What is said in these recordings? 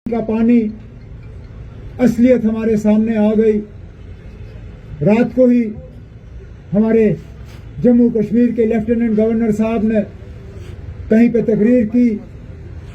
का पानी असलियत हमारे सामने आ गई। रात को ही हमारे जम्मू कश्मीर के लेफ्टिनेंट गवर्नर साहब ने कहीं पे तकरीर की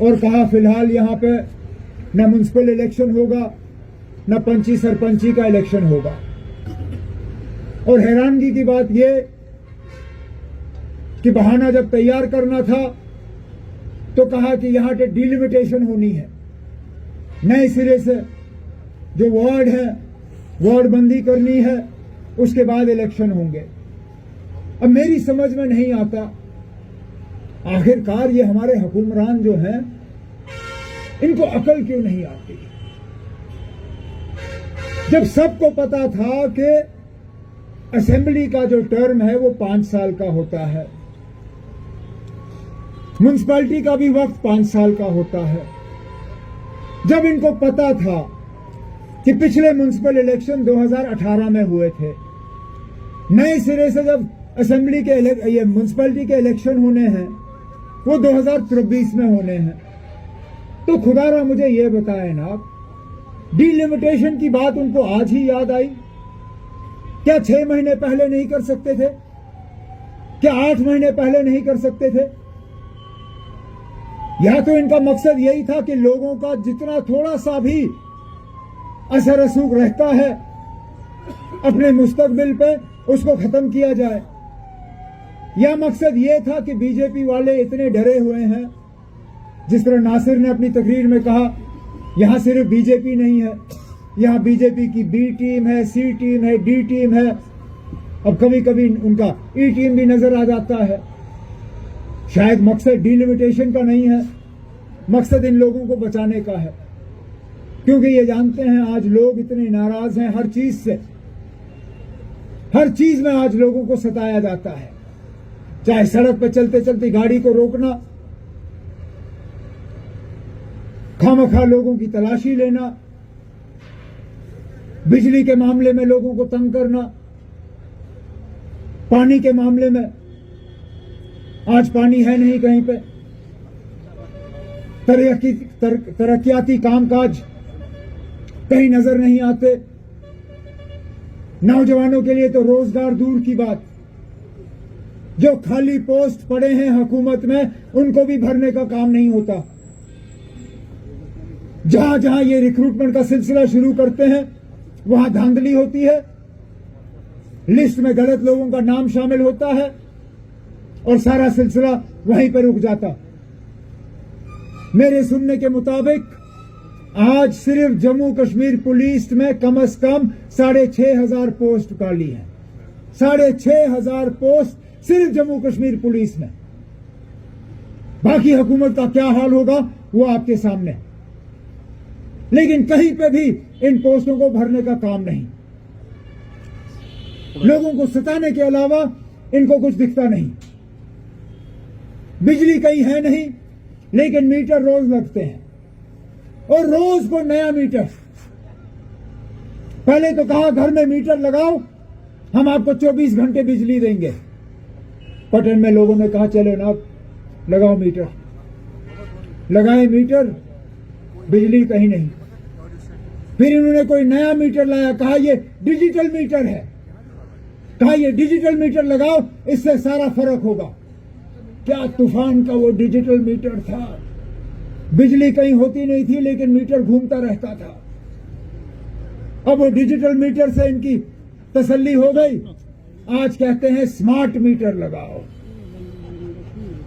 और कहा फिलहाल यहाँ पे न म्युनिसिपल इलेक्शन होगा न पंची सरपंची का इलेक्शन होगा। और हैरानगी की बात यह कि बहाना जब तैयार करना था तो कहा कि यहाँ पे डिलिमिटेशन होनी है, नए सिरे से जो वार्ड है वार्ड बंदी करनी है, उसके बाद इलेक्शन होंगे। अब मेरी समझ में नहीं आता आखिरकार ये हमारे हुक्मरान जो हैं इनको अकल क्यों नहीं आती, जब सबको पता था कि असेंबली का जो टर्म है वो 5 साल का होता है, म्युनिसिपैलिटी का भी वक्त 5 साल का होता है। जब इनको पता था कि पिछले म्युनिसिपल इलेक्शन 2018 में हुए थे, नए सिरे से जब असेंबली के ये म्युनिसिपैलिटी के इलेक्शन होने हैं वो 2023 में होने हैं, तो खुदारा मुझे ये बताए ना, डिलिमिटेशन की बात उनको आज ही याद आई? क्या 6 महीने पहले नहीं कर सकते थे? क्या 8 महीने पहले नहीं कर सकते थे? या तो इनका मकसद यही था कि लोगों का जितना थोड़ा सा भी असर रसूख रहता है अपने मुस्तकबिल पे उसको खत्म किया जाए, या मकसद यह था कि बीजेपी वाले इतने डरे हुए हैं, जिस तरह नासिर ने अपनी तकरीर में कहा यहां सिर्फ बीजेपी नहीं है, यहां बीजेपी की बी टीम है, सी टीम है, डी टीम है, अब कभी कभी उनका ई टीम भी नजर आ जाता है। शायद मकसद डिलिमिटेशन का नहीं है, मकसद इन लोगों को बचाने का है, क्योंकि ये जानते हैं आज लोग इतने नाराज हैं हर चीज से, हर चीज में आज लोगों को सताया जाता है, चाहे सड़क पर चलते चलते गाड़ी को रोकना, खामखा लोगों की तलाशी लेना, बिजली के मामले में लोगों को तंग करना, पानी के मामले में आज पानी है नहीं कहीं पे, तरक्याती कामकाज कहीं नजर नहीं आते, नौजवानों के लिए तो रोजगार दूर की बात, जो खाली पोस्ट पड़े हैं हुकूमत में उनको भी भरने का काम नहीं होता। जहां जहां ये रिक्रूटमेंट का सिलसिला शुरू करते हैं वहां धांधली होती है, लिस्ट में गलत लोगों का नाम शामिल होता है और सारा सिलसिला वहीं पर रुक जाता। मेरे सुनने के मुताबिक आज सिर्फ जम्मू कश्मीर पुलिस में कम से कम 6,500 पोस्ट खाली है, 6,500 पोस्ट सिर्फ जम्मू कश्मीर पुलिस में। बाकी हुकूमत का क्या हाल होगा वो आपके सामने, लेकिन कहीं पे भी इन पोस्टों को भरने का काम नहीं, लोगों को सताने के अलावा इनको कुछ दिखता नहीं। बिजली कहीं है नहीं, लेकिन मीटर रोज लगते हैं और रोज को नया मीटर। पहले तो कहा घर में मीटर लगाओ, हम आपको 24 घंटे बिजली देंगे। पटन में लोगों ने कहा चलो ना लगाओ मीटर, लगाए मीटर, बिजली कहीं नहीं। फिर इन्होंने कोई नया मीटर लाया, कहा ये डिजिटल मीटर है, कहा ये डिजिटल मीटर लगाओ, इससे सारा फर्क होगा। क्या तूफान का वो डिजिटल मीटर था, बिजली कहीं होती नहीं थी लेकिन मीटर घूमता रहता था। अब वो डिजिटल मीटर से इनकी तसल्ली हो गई, आज कहते हैं स्मार्ट मीटर लगाओ।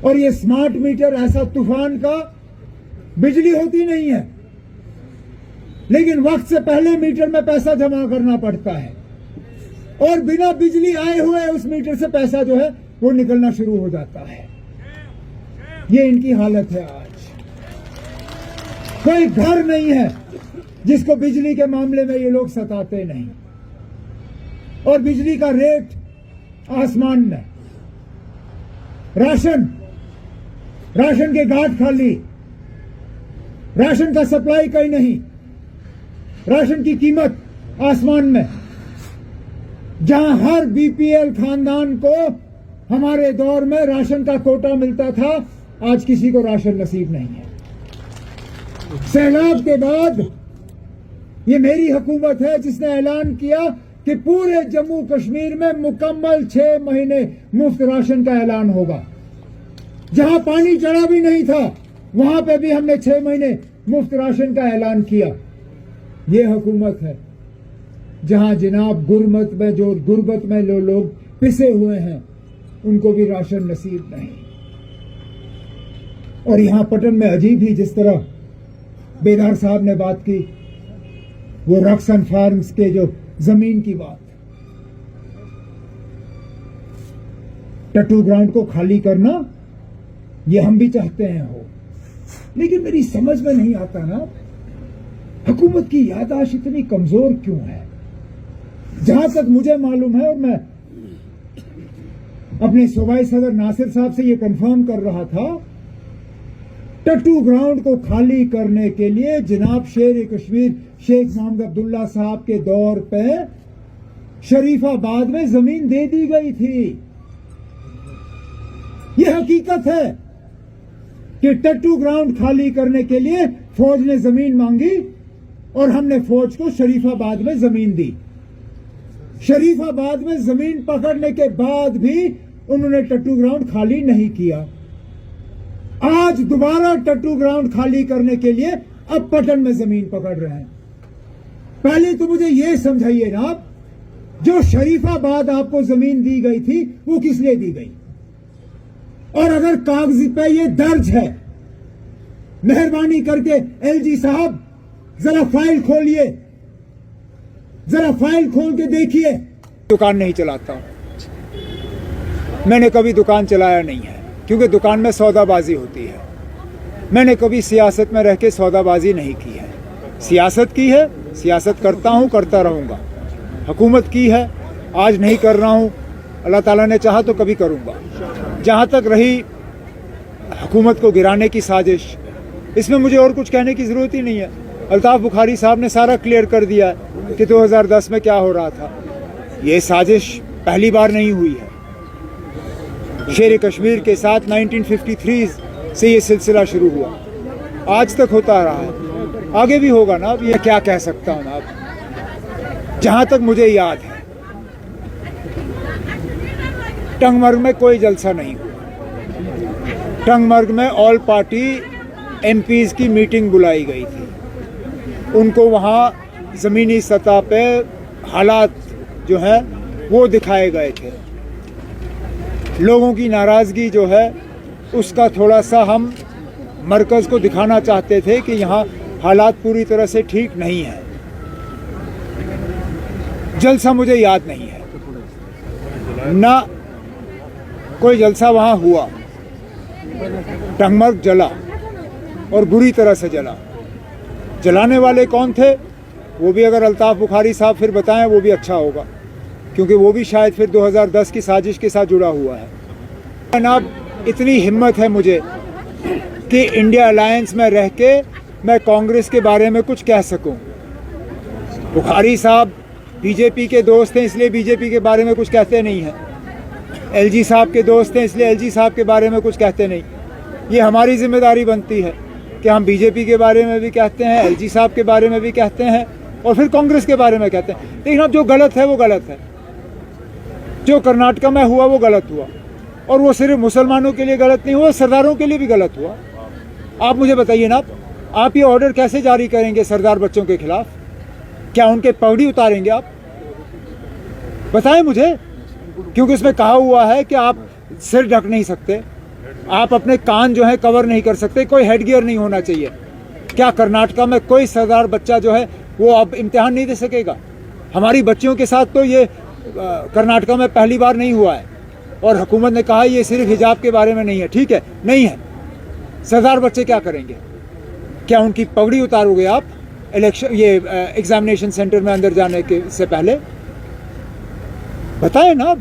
और ये स्मार्ट मीटर ऐसा तूफान का, बिजली होती नहीं है लेकिन वक्त से पहले मीटर में पैसा जमा करना पड़ता है और बिना बिजली आए हुए उस मीटर से पैसा जो है वो निकलना शुरू हो जाता है। ये इनकी हालत है आज। कोई घर नहीं है जिसको बिजली के मामले में ये लोग सताते नहीं, और बिजली का रेट आसमान में। राशन के घाट खाली, राशन का सप्लाई कहीं नहीं, राशन की कीमत आसमान में। जहां हर बीपीएल खानदान को हमारे दौर में राशन का कोटा मिलता था, आज किसी को राशन नसीब नहीं है। सैलाब के बाद ये मेरी हुकूमत है जिसने ऐलान किया कि पूरे जम्मू कश्मीर में मुकम्मल 6 महीने मुफ्त राशन का ऐलान होगा। जहां पानी चढ़ा भी नहीं था वहां पे भी हमने 6 महीने मुफ्त राशन का ऐलान किया। ये हुकूमत है जहां जनाब गुर्बत में लोग पिसे हुए हैं, उनको भी राशन नसीब नहीं। और यहां पटन में अजीब ही जिस तरह बेदार साहब ने बात की, वो रक्सन फार्म्स के जो जमीन की बात, टट्टू ग्राउंड को खाली करना ये हम भी चाहते हैं हो, लेकिन मेरी समझ में नहीं आता ना, हुकूमत की याददाश्त इतनी कमजोर क्यों है। जहां तक मुझे मालूम है, और मैं अपने सूबाई सदर नासिर साहब से यह कंफर्म कर रहा था, टट्टू ग्राउंड को खाली करने के लिए जनाब शेर कश्मीर शेख मोहम्मद अब्दुल्ला साहब के दौर पे शरीफाबाद में जमीन दे दी गई थी। यह हकीकत है कि टट्टू ग्राउंड खाली करने के लिए फौज ने जमीन मांगी और हमने फौज को शरीफाबाद में जमीन दी। शरीफाबाद में जमीन पकड़ने के बाद भी उन्होंने टट्टू ग्राउंड खाली नहीं किया। आज दोबारा टट्टू ग्राउंड खाली करने के लिए अब पटन में जमीन पकड़ रहे हैं। पहले तो मुझे यह समझाइए ना, जो शरीफाबाद आपको जमीन दी गई थी वो किस लिए दी गई, और अगर कागज पे ये दर्ज है, मेहरबानी करके एलजी साहब जरा फाइल खोलिए, जरा फाइल खोल के देखिए। दुकान नहीं चलाता हूं, मैंने कभी दुकान चलाया नहीं है, क्योंकि दुकान में सौदाबाजी होती है। मैंने कभी सियासत में रह के सौदाबाजी नहीं की है। सियासत की है, सियासत करता हूं, करता रहूंगा। हुकूमत की है, आज नहीं कर रहा हूं, अल्लाह ताला ने चाहा तो कभी करूंगा। जहां तक रही हुकूमत को गिराने की साजिश, इसमें मुझे और कुछ कहने की जरूरत ही नहीं है। अल्ताफ बुखारी साहब ने सारा क्लियर कर दिया कि 2010 में क्या हो रहा था। ये साजिश पहली बार नहीं हुई है। शेर कश्मीर के साथ 1953 से ये सिलसिला शुरू हुआ, आज तक होता रहा है, आगे भी होगा ना। अब ये क्या कह सकता हूं ना। अब जहां तक मुझे याद है, टंगमर्ग में कोई जलसा नहीं हुआ। टंगमर्ग में ऑल पार्टी एमपीज की मीटिंग बुलाई गई थी। उनको वहाँ ज़मीनी सतह पे हालात जो है वो दिखाए गए थे। लोगों की नाराज़गी जो है उसका थोड़ा सा हम मरकज़ को दिखाना चाहते थे कि यहाँ हालात पूरी तरह से ठीक नहीं है। जलसा मुझे याद नहीं है, ना कोई जलसा वहाँ हुआ। टंगमर्ग जला और बुरी तरह से जला। जलाने वाले कौन थे वो भी अगर अल्ताफ बुखारी साहब फिर बताएं वो भी अच्छा होगा, क्योंकि वो भी शायद फिर 2010 की साजिश के साथ जुड़ा हुआ है। जनाब, इतनी हिम्मत है मुझे कि इंडिया अलायंस में रह के मैं कांग्रेस के बारे में कुछ कह सकूं। बुखारी साहब बीजेपी के दोस्त हैं, इसलिए बीजेपी के बारे में कुछ कहते नहीं हैं। एलजी साहब के दोस्त हैं, इसलिए एलजी साहब के बारे में कुछ कहते नहीं। ये हमारी जिम्मेदारी बनती है कि हम बीजेपी के बारे में भी कहते हैं, एलजी साहब के बारे में भी कहते हैं और फिर कांग्रेस के बारे में कहते हैं। लेकिन अब जो गलत है वो गलत है। जो कर्नाटका में हुआ वो गलत हुआ, और वो सिर्फ मुसलमानों के लिए गलत नहीं हुआ, सरदारों के लिए भी गलत हुआ। आप मुझे बताइए ना, आप ये ऑर्डर कैसे जारी करेंगे सरदार बच्चों के खिलाफ? क्या उनके पगड़ी उतारेंगे आप? बताएं मुझे, क्योंकि उसमें कहा हुआ है कि आप सिर ढक नहीं सकते, आप अपने कान जो है कवर नहीं कर सकते, कोई हेडगियर नहीं होना चाहिए। क्या कर्नाटका में कोई सरदार बच्चा जो है वो अब इम्तिहान नहीं दे सकेगा? हमारी बच्चियों के साथ तो ये कर्नाटका में पहली बार नहीं हुआ है, और हुकूमत ने कहा ये सिर्फ हिजाब के बारे में नहीं है। ठीक है, नहीं है। सरदार बच्चे क्या करेंगे? क्या उनकी पगड़ी उतारोगे आप इलेक्शन ये एग्जामिनेशन सेंटर में अंदर जाने के से पहले? बताएं ना।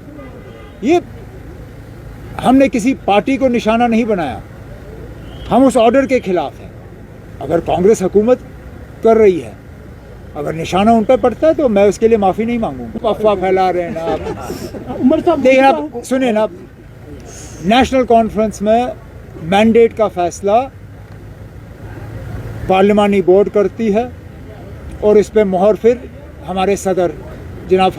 ये हमने किसी पार्टी को निशाना नहीं बनाया, हम उस ऑर्डर के खिलाफ हैं। अगर कांग्रेस हुकूमत कर रही है, अगर निशाना उन पर पड़ता है तो मैं उसके लिए माफ़ी नहीं मांगूंगा। अफवाह फैला रहे हैं ना आप। उमर साहब देखिए, आप सुनिए ना, नेशनल कॉन्फ्रेंस में मैंडेट का फैसला पार्लिमानी बोर्ड करती है और इस पे मोहर फिर हमारे सदर जनाब